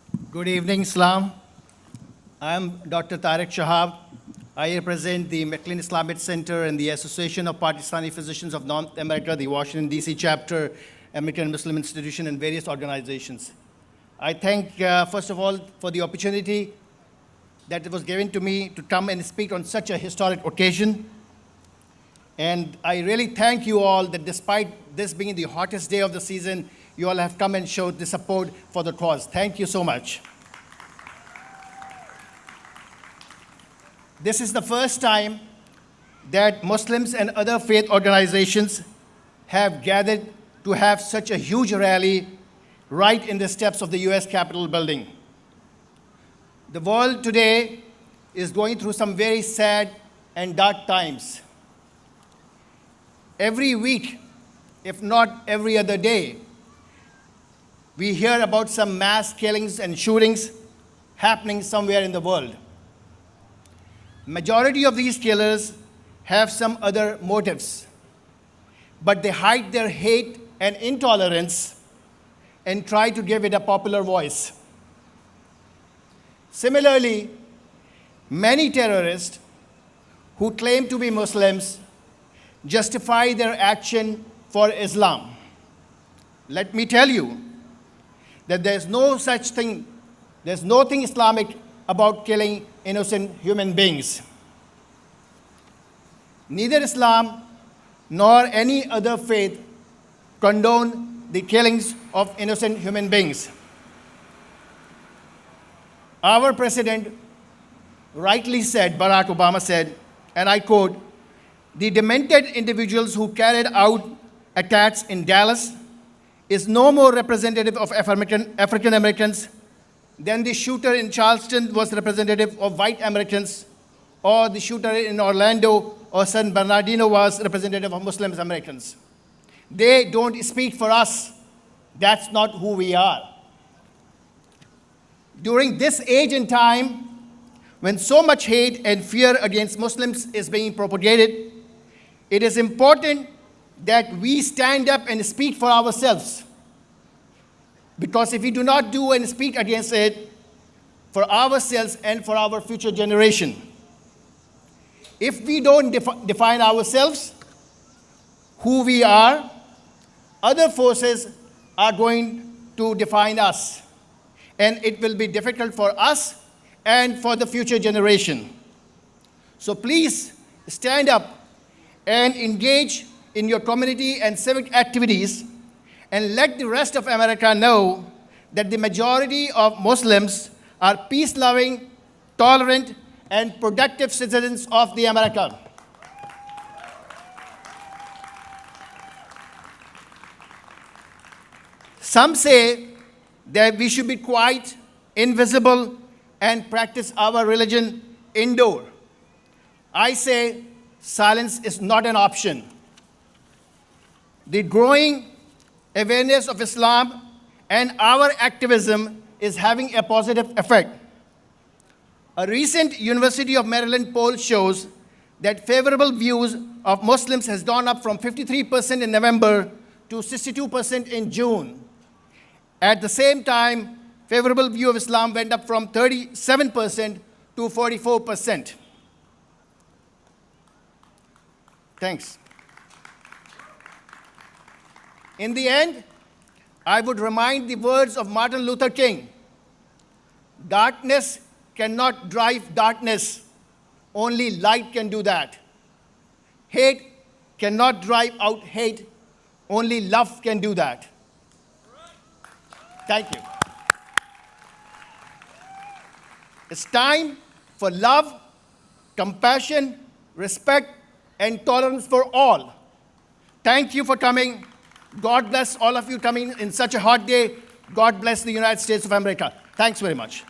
Good evening, Islam. I am Dr. Tariq Shahab. I represent the McLean Islamic Center and the Association of Pakistani Physicians of North America, the Washington, D.C. chapter, American Muslim Institution, and various organizations. I thank, first of all, for the opportunity that was given to me to come and speak on such a historic occasion. And I really thank you all that despite this being the hottest day of the season, you all have come and showed the support for the cause. Thank you so much. This is the first time that Muslims and other faith organizations have gathered to have such a huge rally right in the steps of the US Capitol building. The world today is going through some very sad and dark times. Every week, if not every other day, we hear about some mass killings and shootings happening somewhere in the world. Majority of these killers have some other motives, but they hide their hate and intolerance and try to give it a popular voice. Similarly, many terrorists who claim to be Muslims justify their action for Islam. Let me tell you that there's no such thing, there's nothing Islamic about killing innocent human beings. Neither Islam nor any other faith condone the killings of innocent human beings. Our president rightly said, Barack Obama said, and I quote, "The demented individuals who carried out attacks in Dallas is no more representative of African Americans than the shooter in Charleston was representative of white Americans, or the shooter in Orlando or San Bernardino was representative of Muslim Americans. They don't speak for us. That's not who we are." During this age and time, when so much hate and fear against Muslims is being propagated, it is important that we stand up and speak for ourselves. Because if we do not do and speak against it for ourselves and for our future generation, if we don't define ourselves, who we are, other forces are going to define us. And it will be difficult for us and for the future generation. So please stand up and engage in your community and civic activities, and let the rest of America know that the majority of Muslims are peace-loving, tolerant, and productive citizens of the America. Some say that we should be quiet, invisible, and practice our religion indoor. I say silence is not an option. The growing awareness of Islam and our activism is having a positive effect. A recent University of Maryland poll shows that favorable views of Muslims has gone up from 53% in November to 62% in June. At the same time, favorable view of Islam went up from 37% to 44%. Thanks. In the end, I would remind the words of Martin Luther King: darkness cannot drive darkness. Only light can do that. Hate cannot drive out hate. Only love can do that. Thank you. It's time for love, compassion, respect, and tolerance for all. Thank you for coming. God bless all of you coming in such a hot day. God bless the United States of America. Thanks very much.